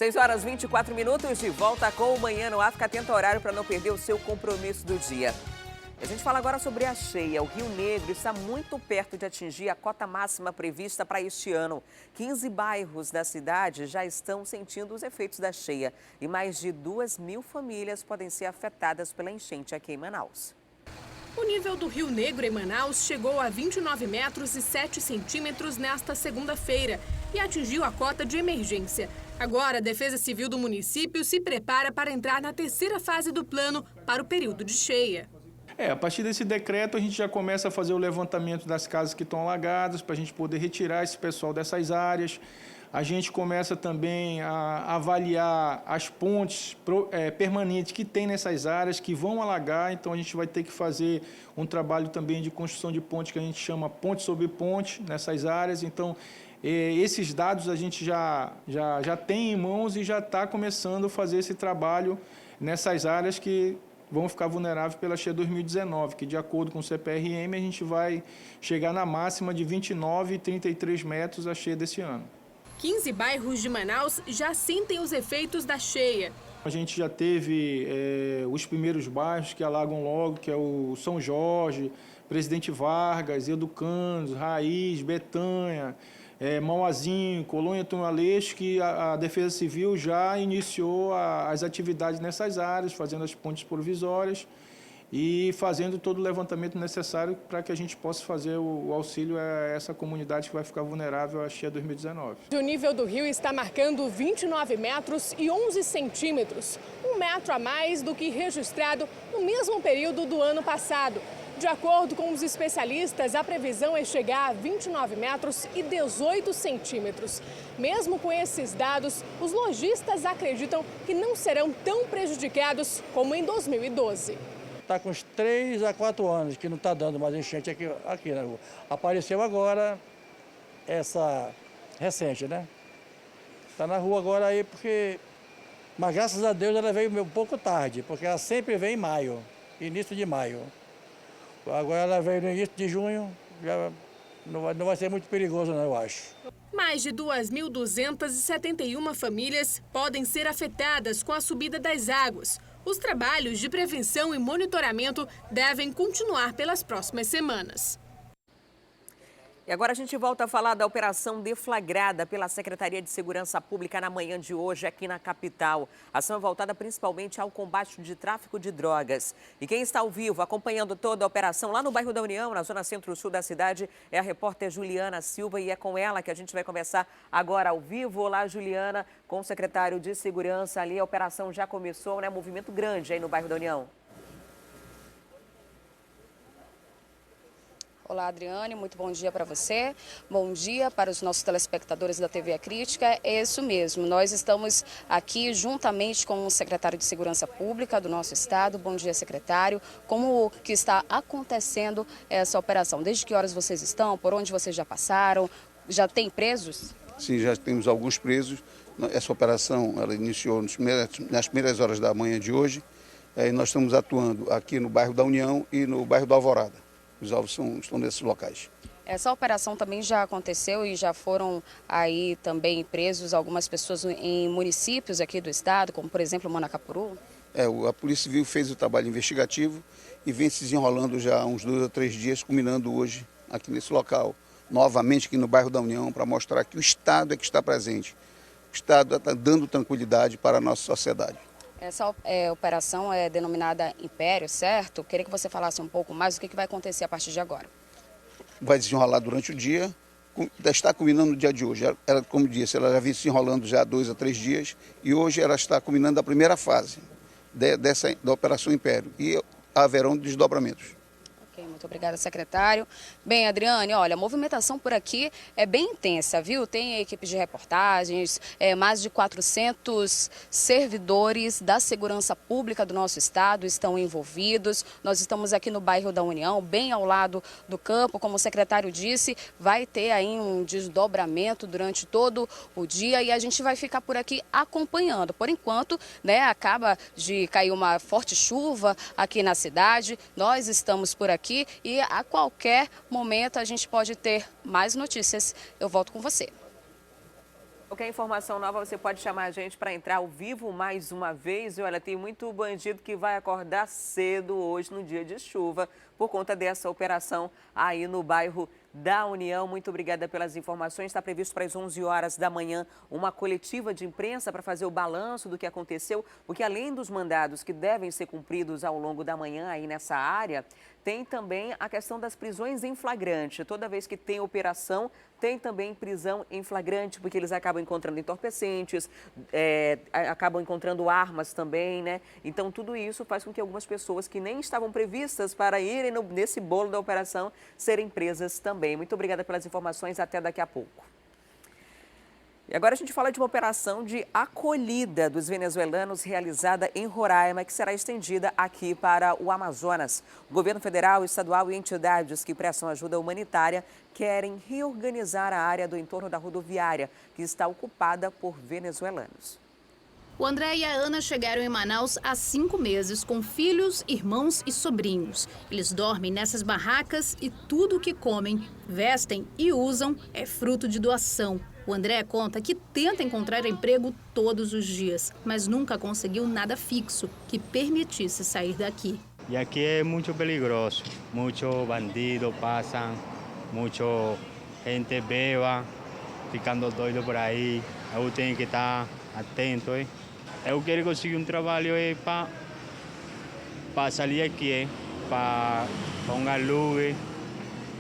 6h24, de volta com o Manhã no Ar. Fica atento ao horário para não perder o seu compromisso do dia. A gente fala agora sobre a cheia. O Rio Negro está muito perto de atingir a cota máxima prevista para este ano. 15 bairros da cidade já estão sentindo os efeitos da cheia e mais de 2.000 famílias podem ser afetadas pela enchente aqui em Manaus. O nível do Rio Negro em Manaus chegou a 29 metros e 7 centímetros nesta segunda-feira e atingiu a cota de emergência. Agora, a Defesa Civil do município se prepara para entrar na terceira fase do plano para o período de cheia. A partir desse decreto, a gente já começa a fazer o levantamento das casas que estão alagadas, para a gente poder retirar esse pessoal dessas áreas. A gente começa também a avaliar as pontes permanentes que tem nessas áreas, que vão alagar. Então, a gente vai ter que fazer um trabalho também de construção de pontes, que a gente chama ponte sobre ponte, nessas áreas. Então, esses dados a gente já tem em mãos e já está começando a fazer esse trabalho nessas áreas que vão ficar vulneráveis pela cheia 2019, que de acordo com o CPRM a gente vai chegar na máxima de 29 e 33 metros a cheia desse ano. 15 bairros de Manaus já sentem os efeitos da cheia. A gente já teve os primeiros bairros que alagam logo, que é o São Jorge, Presidente Vargas, Educandos, Raiz, Betanha, Mauazinho, Colônia Tunaleixo, que a Defesa Civil já iniciou as atividades nessas áreas, fazendo as pontes provisórias e fazendo todo o levantamento necessário para que a gente possa fazer o auxílio a essa comunidade que vai ficar vulnerável à cheia 2019. O nível do rio está marcando 29 metros e 11 centímetros, 1 metro a mais do que registrado no mesmo período do ano passado. De acordo com os especialistas, a previsão é chegar a 29 metros e 18 centímetros. Mesmo com esses dados, os lojistas acreditam que não serão tão prejudicados como em 2012. Está com uns 3 a 4 anos que não está dando mais enchente aqui na rua. Apareceu agora essa recente, né? Está na rua agora aí porque... Mas graças a Deus ela veio um pouco tarde, porque ela sempre vem em maio, início de maio. Agora ela veio no início de junho, já não vai ser muito perigoso, não, eu acho. Mais de 2.271 famílias podem ser afetadas com a subida das águas. Os trabalhos de prevenção e monitoramento devem continuar pelas próximas semanas. E agora a gente volta a falar da operação deflagrada pela Secretaria de Segurança Pública na manhã de hoje aqui na capital. A ação é voltada principalmente ao combate de tráfico de drogas. E quem está ao vivo acompanhando toda a operação lá no bairro da União, na zona centro-sul da cidade, é a repórter Juliana Silva e é com ela que a gente vai conversar agora ao vivo. Olá, Juliana, com o secretário de Segurança ali. A operação já começou, né? Movimento grande aí no bairro da União. Olá, Adriane, muito bom dia para você. Bom dia para os nossos telespectadores da TV A Crítica. É isso mesmo, nós estamos aqui juntamente com o secretário de Segurança Pública do nosso estado. Bom dia, secretário. Como que está acontecendo essa operação? Desde que horas vocês estão? Por onde vocês já passaram? Já tem presos? Sim, já temos alguns presos. Essa operação ela iniciou nas primeiras horas da manhã de hoje. Nós estamos atuando aqui no bairro da União e no bairro da Alvorada. Os alvos estão nesses locais. Essa operação também já aconteceu e já foram aí também presos algumas pessoas em municípios aqui do estado, como por exemplo Manacapuru? A Polícia Civil fez o trabalho investigativo e vem se desenrolando já há uns 2 a 3 dias, culminando hoje aqui nesse local, novamente aqui no bairro da União, para mostrar que o Estado é que está presente. O Estado está dando tranquilidade para a nossa sociedade. Essa operação é denominada Império, certo? Queria que você falasse um pouco mais do que vai acontecer a partir de agora. Vai desenrolar durante o dia, está culminando no dia de hoje. Ela, como disse, ela já vem se enrolando já há 2 a 3 dias e hoje ela está culminando a primeira fase da Operação Império e haverão desdobramentos. Muito obrigada, secretário. Bem, Adriane, olha, a movimentação por aqui é bem intensa, viu? Tem equipes de reportagens, mais de 400 servidores da segurança pública do nosso estado estão envolvidos. Nós estamos aqui no bairro da União, bem ao lado do campo. Como o secretário disse, vai ter aí um desdobramento durante todo o dia e a gente vai ficar por aqui acompanhando. Por enquanto, né, acaba de cair uma forte chuva aqui na cidade. Nós estamos por aqui e a qualquer momento a gente pode ter mais notícias. Eu volto com você. Qualquer informação nova, você pode chamar a gente para entrar ao vivo mais uma vez. E olha, tem muito bandido que vai acordar cedo hoje no dia de chuva por conta dessa operação aí no bairro da União. Muito obrigada pelas informações. Está previsto para as 11 horas da manhã uma coletiva de imprensa para fazer o balanço do que aconteceu, porque além dos mandados que devem ser cumpridos ao longo da manhã aí nessa área, tem também a questão das prisões em flagrante. Toda vez que tem operação, tem também prisão em flagrante, porque eles acabam encontrando entorpecentes, acabam encontrando armas também, né? Então, tudo isso faz com que algumas pessoas que nem estavam previstas para irem nesse bolo da operação serem presas também. Muito obrigada pelas informações. Até daqui a pouco. E agora a gente fala de uma operação de acolhida dos venezuelanos realizada em Roraima, que será estendida aqui para o Amazonas. O governo federal, estadual e entidades que prestam ajuda humanitária querem reorganizar a área do entorno da rodoviária, que está ocupada por venezuelanos. O André e a Ana chegaram em Manaus há 5 meses, com filhos, irmãos e sobrinhos. Eles dormem nessas barracas e tudo o que comem, vestem e usam é fruto de doação. O André conta que tenta encontrar emprego todos os dias, mas nunca conseguiu nada fixo que permitisse sair daqui. E aqui é muito perigoso. Muitos bandidos passam, muita gente beba, ficando doido por aí. Eu tenho que estar atento. Eu quero conseguir um trabalho para sair aqui, para um alugue,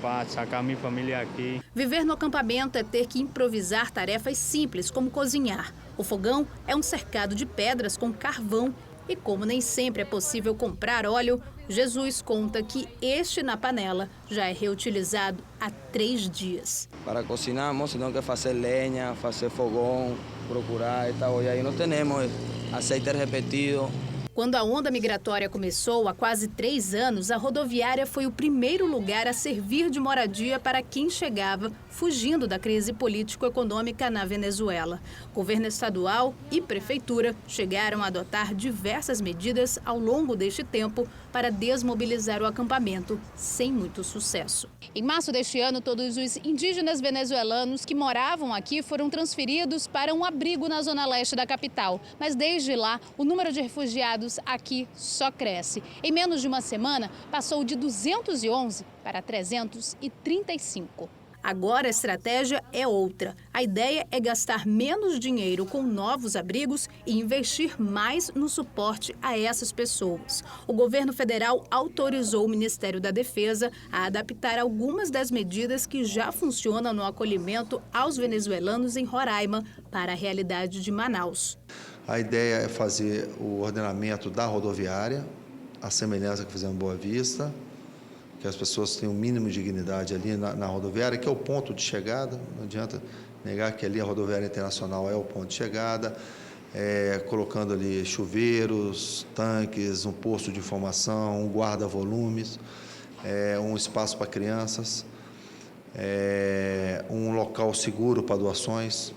para sacar minha família aqui. Viver no acampamento é ter que improvisar tarefas simples, como cozinhar. O fogão é um cercado de pedras com carvão. E como nem sempre é possível comprar óleo, Jesus conta que este na panela já é reutilizado há 3 dias. Para cozinharmos, temos que fazer lenha, fazer fogão, procurar e tal. E aí não temos aceite repetido. Quando a onda migratória começou, há quase 3 anos, a rodoviária foi o primeiro lugar a servir de moradia para quem chegava fugindo da crise político-econômica na Venezuela. Governo estadual e prefeitura chegaram a adotar diversas medidas ao longo deste tempo para desmobilizar o acampamento, sem muito sucesso. Em março deste ano, todos os indígenas venezuelanos que moravam aqui foram transferidos para um abrigo na zona leste da capital. Mas desde lá, o número de refugiados aqui só cresce. Em menos de uma semana, passou de 211 para 335. Agora a estratégia é outra. A ideia é gastar menos dinheiro com novos abrigos e investir mais no suporte a essas pessoas. O governo federal autorizou o Ministério da Defesa a adaptar algumas das medidas que já funcionam no acolhimento aos venezuelanos em Roraima para a realidade de Manaus. A ideia é fazer o ordenamento da rodoviária, a semelhança que fizemos em Boa Vista, que as pessoas tenham o mínimo de dignidade ali na rodoviária, que é o ponto de chegada. Não adianta negar que ali a rodoviária internacional é o ponto de chegada, colocando ali chuveiros, tanques, um posto de informação, um guarda-volumes, um espaço para crianças, um local seguro para doações,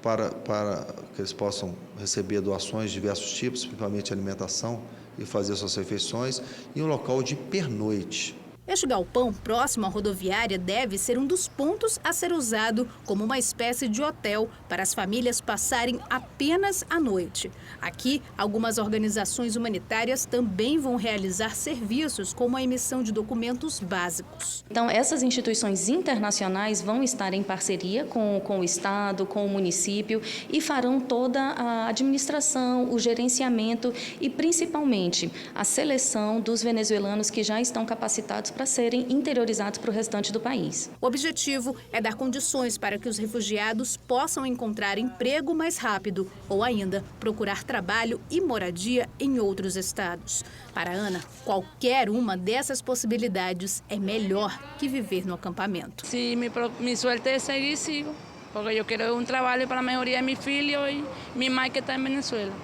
para que eles possam receber doações de diversos tipos, principalmente alimentação, e fazer suas refeições, e um local de pernoite. Este galpão próximo à rodoviária deve ser um dos pontos a ser usado como uma espécie de hotel para as famílias passarem apenas à noite. Aqui, algumas organizações humanitárias também vão realizar serviços como a emissão de documentos básicos. Então, essas instituições internacionais vão estar em parceria com o Estado, com o município e farão toda a administração, o gerenciamento e, principalmente, a seleção dos venezuelanos que já estão capacitados para serem interiorizados para o restante do país. O objetivo é dar condições para que os refugiados possam encontrar emprego mais rápido ou ainda procurar trabalho e moradia em outros estados. Para Ana, qualquer uma dessas possibilidades é melhor que viver no acampamento. Se minha sorte é seguir, sigo, porque eu quero trabalho para a melhoria de meu filho e minha mãe que está em Venezuela.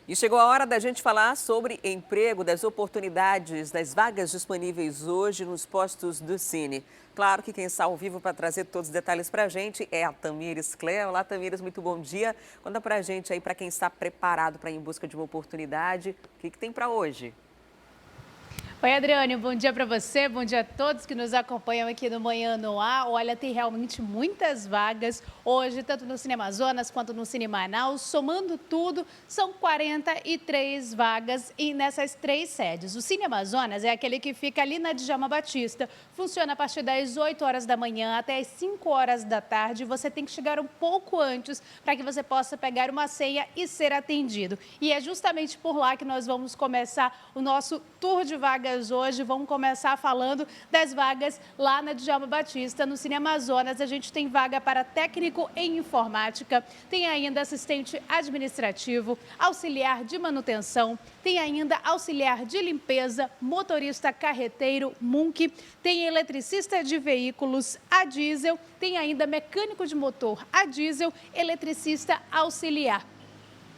E chegou a hora da gente falar sobre emprego, das oportunidades, das vagas disponíveis hoje nos postos do Cine. Claro que quem está ao vivo para trazer todos os detalhes para a gente é a Tamires Clé. Olá, Tamires, muito bom dia. Conta para a gente aí, para quem está preparado para ir em busca de uma oportunidade, o que tem para hoje? Oi, Adriane, bom dia para você, bom dia a todos que nos acompanham aqui no Manhã no Ar. Olha, tem realmente muitas vagas hoje, tanto no Cine Amazonas quanto no Cine Manaus. Somando tudo, são 43 vagas nessas 3 sedes. O Cine Amazonas é aquele que fica ali na Djalma Batista. Funciona a partir das 8 horas da manhã até as 5 horas da tarde. Você tem que chegar um pouco antes para que você possa pegar uma senha e ser atendido. E é justamente por lá que nós vamos começar o nosso tour de vagas hoje. Vamos começar falando das vagas lá na Djalma Batista, no Cine Amazonas. A gente tem vaga para técnico em informática, tem ainda assistente administrativo, auxiliar de manutenção, tem ainda auxiliar de limpeza, motorista carreteiro, MUNC, tem eletricista de veículos a diesel, tem ainda mecânico de motor a diesel, eletricista auxiliar.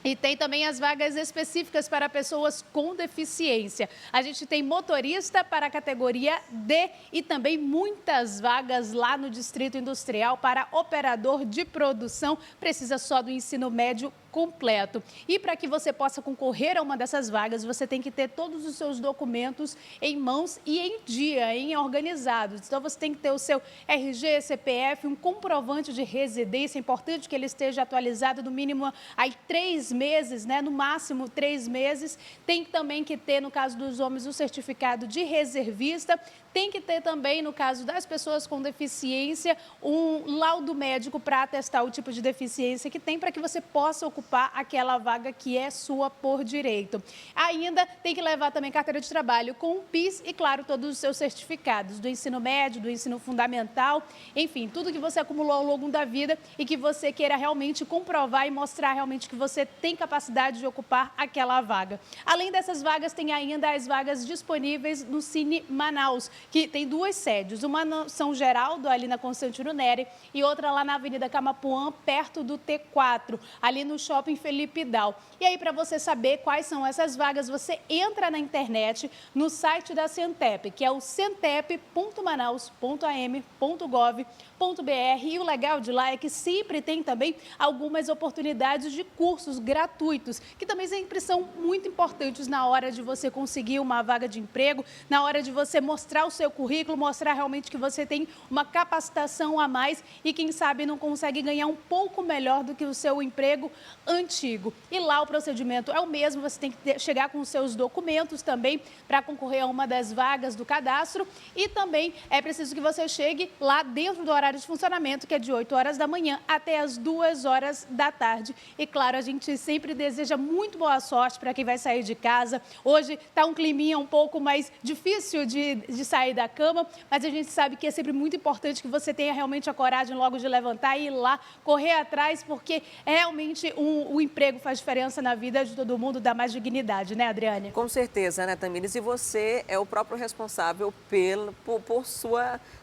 E tem também as vagas específicas para pessoas com deficiência. A gente tem motorista para a categoria D e também muitas vagas lá no Distrito Industrial para operador de produção. Precisa só do ensino médio completo. E para que você possa concorrer a uma dessas vagas, você tem que ter todos os seus documentos em mãos e em dia, organizados. Então, você tem que ter o seu RG, CPF, um comprovante de residência. É importante que ele esteja atualizado no mínimo aí 3 meses, né? No máximo 3 meses. Tem também que ter, no caso dos homens, o certificado de reservista. Tem que ter também, no caso das pessoas com deficiência, um laudo médico para atestar o tipo de deficiência que tem, para que você possa ocupar aquela vaga que é sua por direito. Ainda tem que levar também carteira de trabalho com o PIS e, claro, todos os seus certificados do ensino médio, do ensino fundamental, enfim, tudo que você acumulou ao longo da vida e que você queira realmente comprovar e mostrar realmente que você tem capacidade de ocupar aquela vaga. Além dessas vagas, tem ainda as vagas disponíveis no Cine Manaus, que tem 2 sedes, uma no São Geraldo, ali na Constantino Neri, e outra lá na Avenida Camapuã, perto do T4, ali no Shopping Felipe Dal. E aí, para você saber quais são essas vagas, você entra na internet, no site da Centep, que é o centep.manaus.am.gov.br, e o legal de lá é que sempre tem também algumas oportunidades de cursos gratuitos, que também sempre são muito importantes na hora de você conseguir uma vaga de emprego, na hora de você mostrar o seu currículo, mostrar realmente que você tem uma capacitação a mais e, quem sabe, não consegue ganhar um pouco melhor do que o seu emprego antigo. E lá o procedimento é o mesmo, você tem que chegar com os seus documentos também para concorrer a uma das vagas do cadastro, e também é preciso que você chegue lá dentro do horário de funcionamento, que é de 8 horas da manhã até as 2 horas da tarde. E, claro, a gente sempre deseja muito boa sorte para quem vai sair de casa. Hoje está um climinha um pouco mais difícil de sair da cama, mas a gente sabe que é sempre muito importante que você tenha realmente a coragem logo de levantar e ir lá, correr atrás, porque realmente o emprego faz diferença na vida de todo mundo, dá mais dignidade, né, Adriane? Com certeza, né, Tamires? E você é o próprio responsável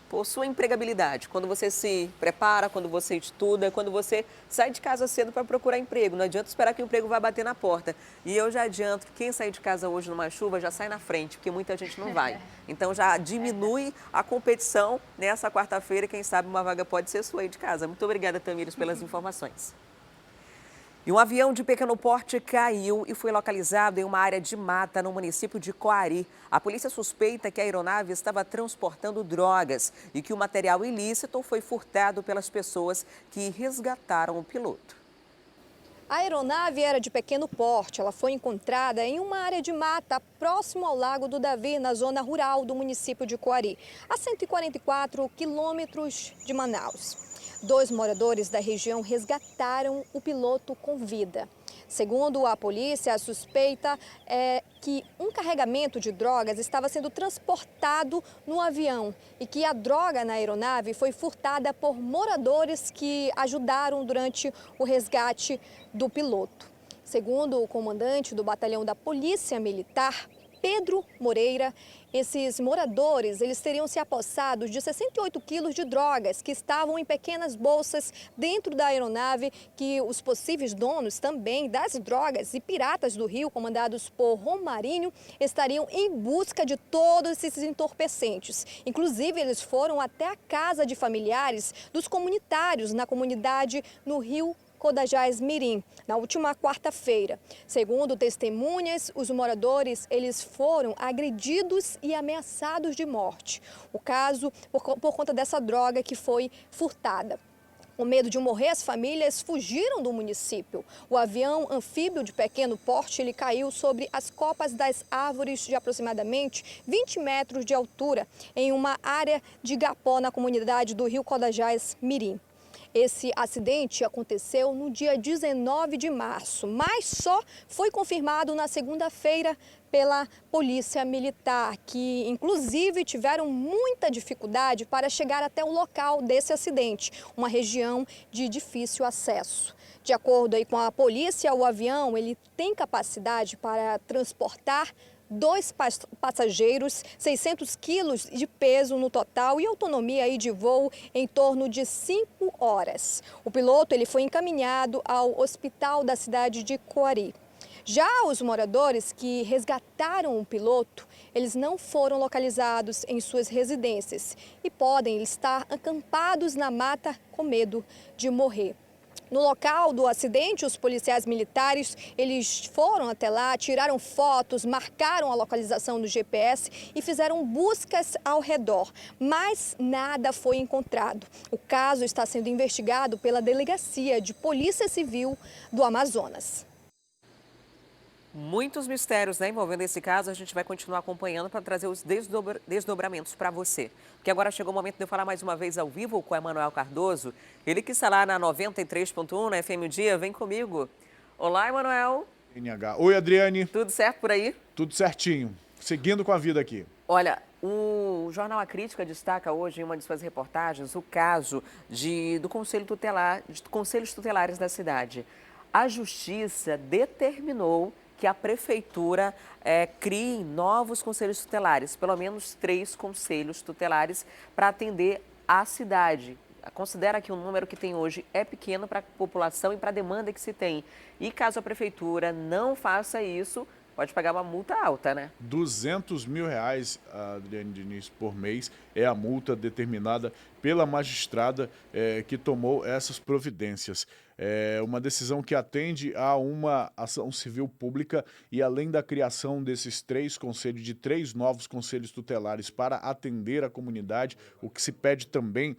por sua empregabilidade. Quando você se prepara, quando você estuda, quando você sai de casa cedo para procurar emprego. Não adianta esperar que o emprego vá bater na porta. E eu já adianto que quem sair de casa hoje numa chuva já sai na frente, porque muita gente não vai. Então já diminui a competição nessa quarta-feira. Quem sabe uma vaga pode ser sua aí de casa. Muito obrigada, Tamires, pelas informações. E um avião de pequeno porte caiu e foi localizado em uma área de mata no município de Coari. A polícia suspeita que a aeronave estava transportando drogas e que o material ilícito foi furtado pelas pessoas que resgataram o piloto. A aeronave era de pequeno porte. Ela foi encontrada em uma área de mata próximo ao Lago do Davi, na zona rural do município de Coari, a 144 quilômetros de Manaus. 2 moradores da região resgataram o piloto com vida. Segundo a polícia, a suspeita é que um carregamento de drogas estava sendo transportado no avião e que a droga na aeronave foi furtada por moradores que ajudaram durante o resgate do piloto. Segundo o comandante do batalhão da Polícia Militar, Pedro Moreira, esses moradores eles teriam se apossado de 68 quilos de drogas que estavam em pequenas bolsas dentro da aeronave, que os possíveis donos também das drogas e piratas do Rio, comandados por Romarinho, estariam em busca de todos esses entorpecentes. Inclusive, eles foram até a casa de familiares dos comunitários na comunidade no Rio Codajás Mirim, na última quarta-feira. Segundo testemunhas, os moradores eles foram agredidos e ameaçados de morte. O caso por conta dessa droga que foi furtada. Com medo de morrer, as famílias fugiram do município. O avião anfíbio de pequeno porte ele caiu sobre as copas das árvores de aproximadamente 20 metros de altura em uma área de igapó na comunidade do Rio Codajás Mirim. Esse acidente aconteceu no dia 19 de março, mas só foi confirmado na segunda-feira pela Polícia Militar, que inclusive tiveram muita dificuldade para chegar até o local desse acidente, uma região de difícil acesso. De acordo aí com a polícia, o avião ele tem capacidade para transportar 2 passageiros, 600 quilos de peso no total e autonomia aí de voo em torno de 5 horas. O piloto ele foi encaminhado ao hospital da cidade de Coari. Já os moradores que resgataram o piloto, eles não foram localizados em suas residências e podem estar acampados na mata com medo de morrer. No local do acidente, os policiais militares, eles foram até lá, tiraram fotos, marcaram a localização do GPS e fizeram buscas ao redor, mas nada foi encontrado. O caso está sendo investigado pela Delegacia de Polícia Civil do Amazonas. Muitos mistérios, né, envolvendo esse caso, a gente vai continuar acompanhando para trazer os desdobramentos para você. Porque agora chegou o momento de eu falar mais uma vez ao vivo com o Emanuel Cardoso. Ele que está lá na 93.1, na FM O Dia, vem comigo. Olá, Emanuel. NH. Oi, Adriane. Tudo certo por aí? Tudo certinho. Seguindo com a vida aqui. Olha, o jornal A Crítica destaca hoje em uma de suas reportagens o caso do Conselho Tutelar, de conselhos tutelares da cidade. A Justiça determinou que a Prefeitura crie novos conselhos tutelares, pelo menos 3 conselhos tutelares para atender a cidade. Considera que o número que tem hoje é pequeno para a população e para a demanda que se tem. E caso a Prefeitura não faça isso, pode pagar uma multa alta, né? R$200 mil, Adriane Diniz, por mês é a multa determinada pela magistrada que tomou essas providências. É uma decisão que atende a uma ação civil pública e além da criação desses 3 conselhos, de 3 novos conselhos tutelares para atender a comunidade, o que se pede também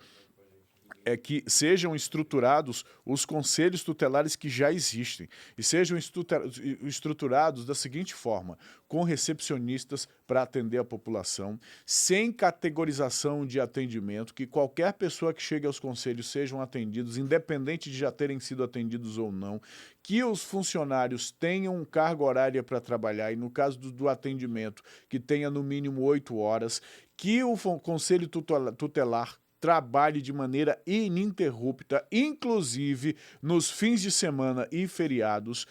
é que sejam estruturados os conselhos tutelares que já existem e sejam estruturados da seguinte forma, com recepcionistas para atender a população, sem categorização de atendimento, que qualquer pessoa que chegue aos conselhos sejam atendidos, independente de já terem sido atendidos ou não, que os funcionários tenham carga horária para trabalhar e no caso do atendimento, que tenha no mínimo 8 horas, que o conselho tutelar trabalhe de maneira ininterrupta, inclusive nos fins de semana e feriados.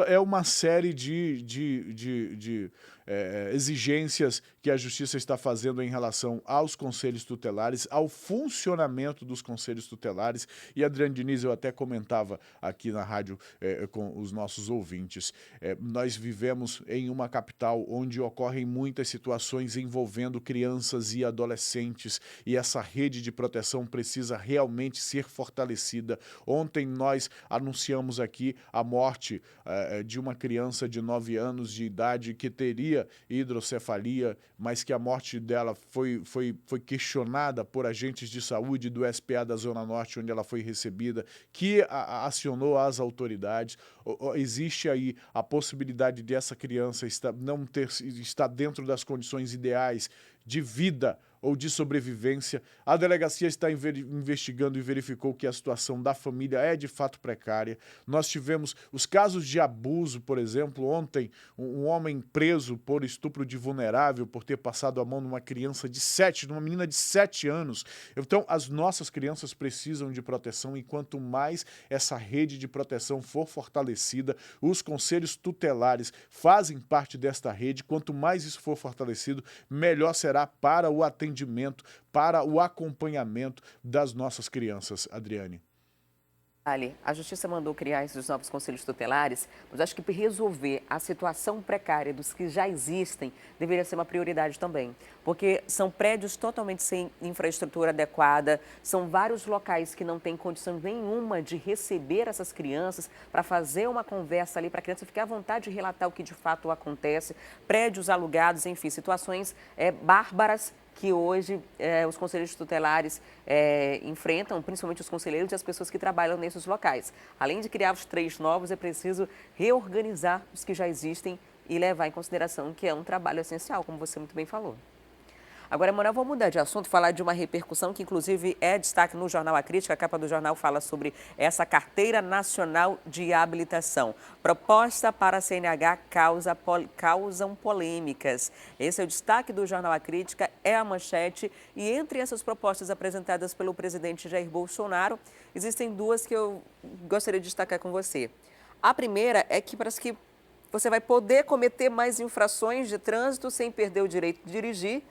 É uma série de exigências que a Justiça está fazendo em relação aos conselhos tutelares, ao funcionamento dos conselhos tutelares. E, Adriane Diniz, eu até comentava aqui na rádio com os nossos ouvintes, nós vivemos em uma capital onde ocorrem muitas situações envolvendo crianças e adolescentes e essa rede de proteção precisa realmente ser fortalecida. Ontem nós anunciamos aqui a morte de uma criança de 9 anos de idade que teria hidrocefalia, mas que a morte dela foi questionada por agentes de saúde do SPA da Zona Norte, onde ela foi recebida, que acionou as autoridades. Existe aí a possibilidade de essa criança estar dentro das condições ideais de vida ou de sobrevivência. A delegacia está investigando e verificou que a situação da família é de fato precária. Nós tivemos os casos de abuso, por exemplo, ontem um homem preso por estupro de vulnerável, por ter passado a mão numa menina de 7 anos. Então, as nossas crianças precisam de proteção e quanto mais essa rede de proteção for fortalecida, os conselhos tutelares fazem parte desta rede, quanto mais isso for fortalecido, melhor será para o atendimento, para o acompanhamento das nossas crianças, Adriane. Ali, a Justiça mandou criar esses novos conselhos tutelares, mas acho que resolver a situação precária dos que já existem deveria ser uma prioridade também, porque são prédios totalmente sem infraestrutura adequada, são vários locais que não têm condição nenhuma de receber essas crianças para fazer uma conversa ali para a criança ficar à vontade de relatar o que de fato acontece, prédios alugados, enfim, situações bárbaras que hoje os conselheiros tutelares enfrentam, principalmente os conselheiros e as pessoas que trabalham nesses locais. Além de criar os 3 novos, é preciso reorganizar os que já existem e levar em consideração que é um trabalho essencial, como você muito bem falou. Agora, Emanuel, vamos mudar de assunto, falar de uma repercussão que, inclusive, é destaque no Jornal A Crítica. A capa do jornal fala sobre essa Carteira Nacional de Habilitação. Proposta para a CNH causam polêmicas. Esse é o destaque do Jornal A Crítica, é a manchete. E entre essas propostas apresentadas pelo presidente Jair Bolsonaro, existem 2 que eu gostaria de destacar com você. A primeira é que parece que você vai poder cometer mais infrações de trânsito sem perder o direito de dirigir.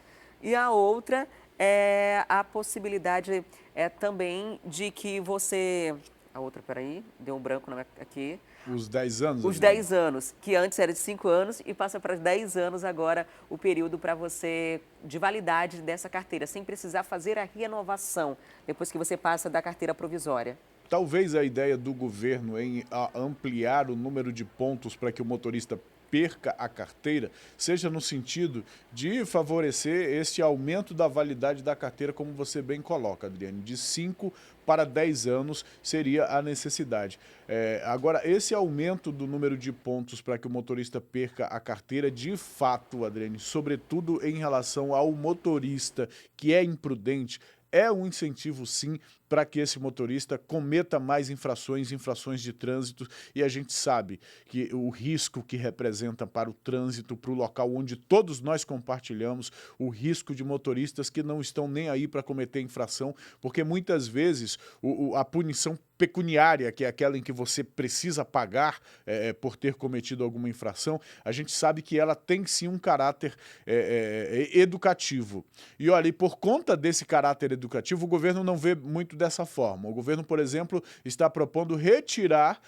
E a outra é a possibilidade também de que você... A outra, peraí, deu um branco aqui. Os 10 anos? Os 10 anos, que antes era de 5 anos e passa para 10 anos agora o período para você, de validade dessa carteira, sem precisar fazer a renovação, depois que você passa da carteira provisória. Talvez a ideia do governo em ampliar o número de pontos para que o motorista perca a carteira, seja no sentido de favorecer esse aumento da validade da carteira, como você bem coloca, Adriane, de 5 para 10 anos seria a necessidade. Agora, esse aumento do número de pontos para que o motorista perca a carteira, de fato, Adriane, sobretudo em relação ao motorista que é imprudente, é um incentivo, sim, para que esse motorista cometa mais infrações de trânsito, e a gente sabe que o risco que representa para o trânsito, para o local onde todos nós compartilhamos, o risco de motoristas que não estão nem aí para cometer infração, porque muitas vezes a punição pecuniária, que é aquela em que você precisa pagar por ter cometido alguma infração, a gente sabe que ela tem sim um caráter educativo. E olha, e por conta desse caráter educativo, o governo não vê muito dessa forma. O governo, por exemplo, está propondo retirar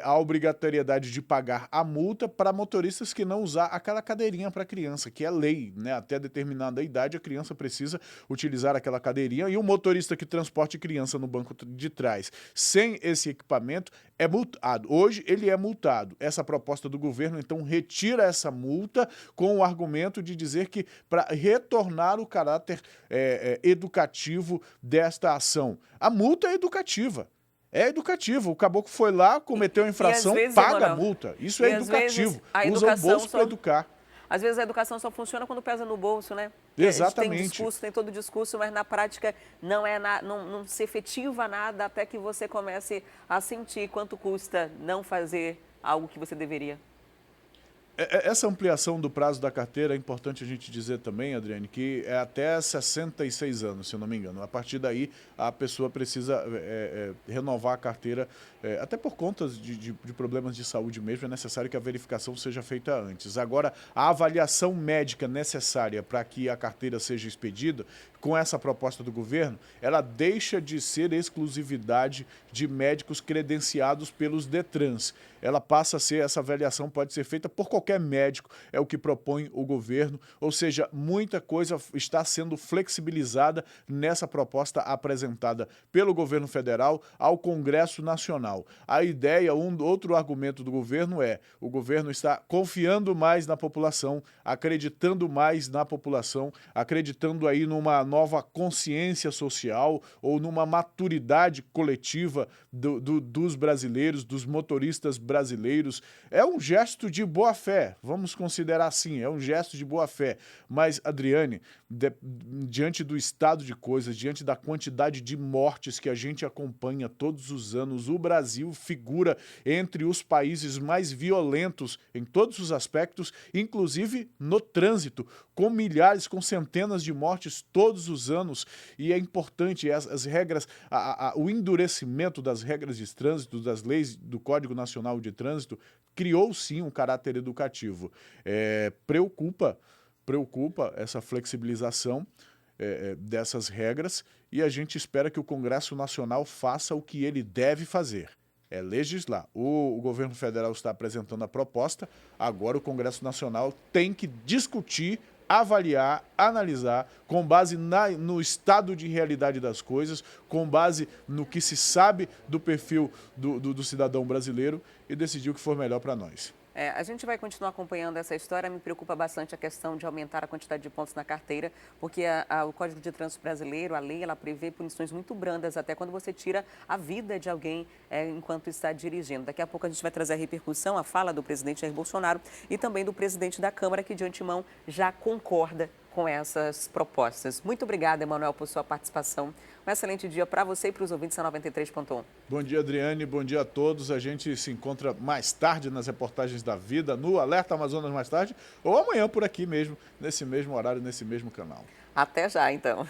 a obrigatoriedade de pagar a multa para motoristas que não usar aquela cadeirinha para criança, que é lei, né? Até determinada idade a criança precisa utilizar aquela cadeirinha, e o motorista que transporte criança no banco de trás sem esse equipamento é multado. Hoje ele é multado. Essa proposta do governo, então, retira essa multa com o argumento de dizer que para retornar o caráter educativo desta ação. A multa é educativa. É educativo. O caboclo foi lá, cometeu a infração, paga a multa. Isso é educativo. Usa o bolso para educar. Às vezes a educação só funciona quando pesa no bolso, né? Exatamente. Tem discurso, tem todo o discurso, mas na prática não se efetiva nada até que você comece a sentir quanto custa não fazer algo que você deveria. Essa ampliação do prazo da carteira é importante a gente dizer também, Adriane, que é até 66 anos, se eu não me engano. A partir daí, a pessoa precisa renovar a carteira, até por conta de problemas de saúde mesmo, é necessário que a verificação seja feita antes. Agora, a avaliação médica necessária para que a carteira seja expedida, com essa proposta do governo, ela deixa de ser exclusividade de médicos credenciados pelos DETRANS. Ela passa a ser, essa avaliação pode ser feita por qualquer médico, é o que propõe o governo, ou seja, muita coisa está sendo flexibilizada nessa proposta apresentada pelo governo federal ao Congresso Nacional. A ideia, outro argumento do governo o governo está confiando mais na população, acreditando mais na população, acreditando aí numa nova consciência social ou numa maturidade coletiva dos brasileiros, dos motoristas brasileiros. É um gesto de boa-fé, vamos considerar assim, é um gesto de boa-fé. Mas, Adriane, diante do estado de coisas, diante da quantidade de mortes que a gente acompanha todos os anos, o Brasil figura entre os países mais violentos em todos os aspectos, inclusive no trânsito, com milhares, com centenas de mortes todos os anos, e é importante as regras, o endurecimento das regras de trânsito, das leis do Código Nacional de Trânsito, criou sim um caráter educativo. Preocupa essa flexibilização dessas regras, e a gente espera que o Congresso Nacional faça o que ele deve fazer. É legislar. O governo federal está apresentando a proposta, agora o Congresso Nacional tem que discutir, avaliar, analisar, com base no estado de realidade das coisas, com base no que se sabe do perfil do cidadão brasileiro e decidir o que for melhor para nós. A gente vai continuar acompanhando essa história. Me preocupa bastante a questão de aumentar a quantidade de pontos na carteira, porque o Código de Trânsito Brasileiro, a lei, ela prevê punições muito brandas, até quando você tira a vida de alguém enquanto está dirigindo. Daqui a pouco a gente vai trazer a repercussão, a fala do presidente Jair Bolsonaro e também do presidente da Câmara, que de antemão já concorda com essas propostas. Muito obrigada, Emanuel, por sua participação. Um excelente dia para você e para os ouvintes da 93.1. Bom dia, Adriane. Bom dia a todos. A gente se encontra mais tarde nas reportagens da vida, no Alerta Amazonas mais tarde, ou amanhã por aqui mesmo, nesse mesmo horário, nesse mesmo canal. Até já, então.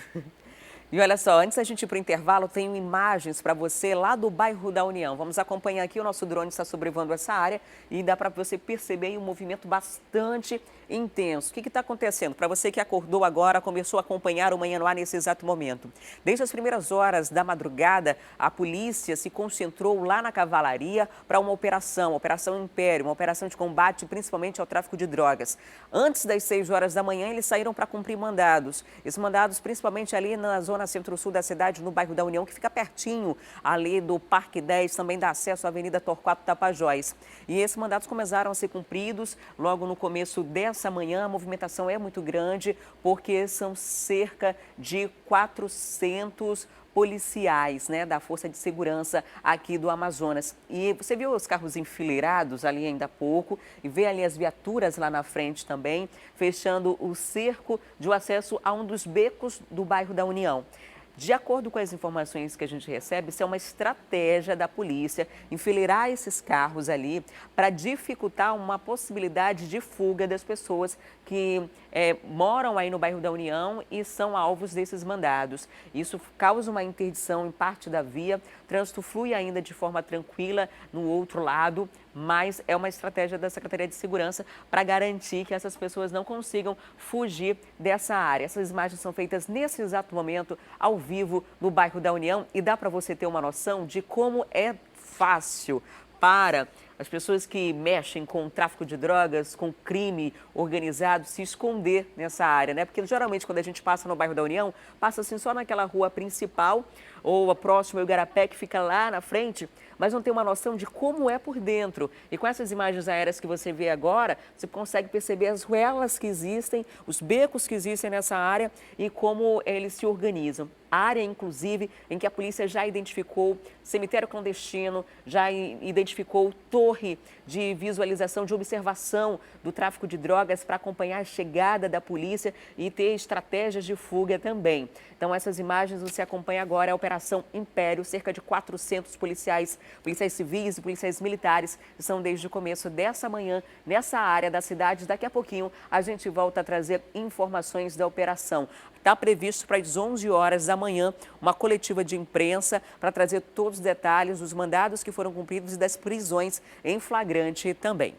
E olha só, antes da gente ir para o intervalo, tenho imagens para você lá do bairro da União. Vamos acompanhar aqui, o nosso drone está sobrevoando essa área e dá para você perceber aí um movimento bastante intenso. O que está acontecendo? Para você que acordou agora, começou a acompanhar o Manhã no Ar nesse exato momento. Desde as primeiras horas da madrugada, a polícia se concentrou lá na Cavalaria para uma Operação Império, uma operação de combate principalmente ao tráfico de drogas. Antes das 6 horas da manhã, eles saíram para cumprir mandados. Esses mandados principalmente ali na zona centro-sul da cidade, no bairro da União, que fica pertinho ali do Parque 10, também dá acesso à Avenida Torquato Tapajós. E esses mandados começaram a ser cumpridos logo no começo dessa manhã. A movimentação é muito grande, porque são cerca de 400 policiais, da Força de Segurança aqui do Amazonas. E você viu os carros enfileirados ali ainda há pouco e vê ali as viaturas lá na frente também, fechando o cerco de acesso a um dos becos do bairro da União. De acordo com as informações que a gente recebe, isso é uma estratégia da polícia, enfileirar esses carros ali para dificultar uma possibilidade de fuga das pessoas que moram aí no bairro da União e são alvos desses mandados. Isso causa uma interdição em parte da via, o trânsito flui ainda de forma tranquila no outro lado, mas é uma estratégia da Secretaria de Segurança para garantir que essas pessoas não consigam fugir dessa área. Essas imagens são feitas nesse exato momento, ao vivo, no bairro da União, e dá para você ter uma noção de como é fácil para as pessoas que mexem com o tráfico de drogas, com crime organizado, se esconder nessa área, Porque geralmente quando a gente passa no bairro da União, passa assim só naquela rua principal ou a próxima ao Igarapé, que fica lá na frente, mas não tem uma noção de como é por dentro. E com essas imagens aéreas que você vê agora, você consegue perceber as ruelas que existem, os becos que existem nessa área e como eles se organizam. A área, inclusive, em que a polícia já identificou cemitério clandestino, já identificou torre de visualização, de observação do tráfico de drogas para acompanhar a chegada da polícia e ter estratégias de fuga também. Então, essas imagens você acompanha agora, a Operação Império, cerca de 400 policiais civis e policiais militares estão desde o começo dessa manhã nessa área da cidade. Daqui a pouquinho a gente volta a trazer informações da operação. Está previsto para as 11 horas da manhã uma coletiva de imprensa para trazer todos os detalhes dos mandados que foram cumpridos e das prisões em flagrante também.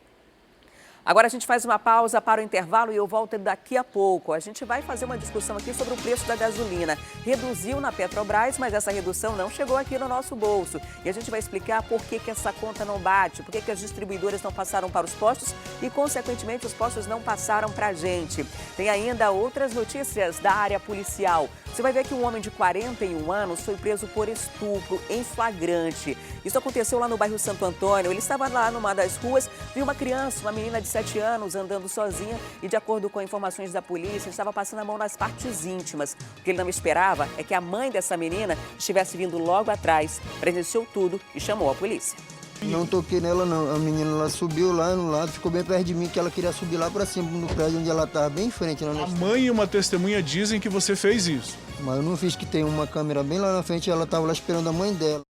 Agora a gente faz uma pausa para o intervalo e eu volto daqui a pouco. A gente vai fazer uma discussão aqui sobre o preço da gasolina. Reduziu na Petrobras, mas essa redução não chegou aqui no nosso bolso. E a gente vai explicar por que essa conta não bate, por que as distribuidoras não passaram para os postos e, consequentemente, os postos não passaram para a gente. Tem ainda outras notícias da área policial. Você vai ver que um homem de 41 anos foi preso por estupro em flagrante. Isso aconteceu lá no bairro Santo Antônio. Ele estava lá numa das ruas, viu uma criança, uma menina de 7 anos, andando sozinha e, de acordo com informações da polícia, estava passando a mão nas partes íntimas. O que ele não esperava é que a mãe dessa menina estivesse vindo logo atrás, presenciou tudo e chamou a polícia. Não toquei nela não, a menina ela subiu lá no lado, ficou bem perto de mim, que ela queria subir lá pra cima, no prédio onde ela estava, bem em frente. A mãe e uma testemunha dizem que você fez isso. Mas eu não fiz, que tem uma câmera bem lá na frente e ela estava lá esperando a mãe dela.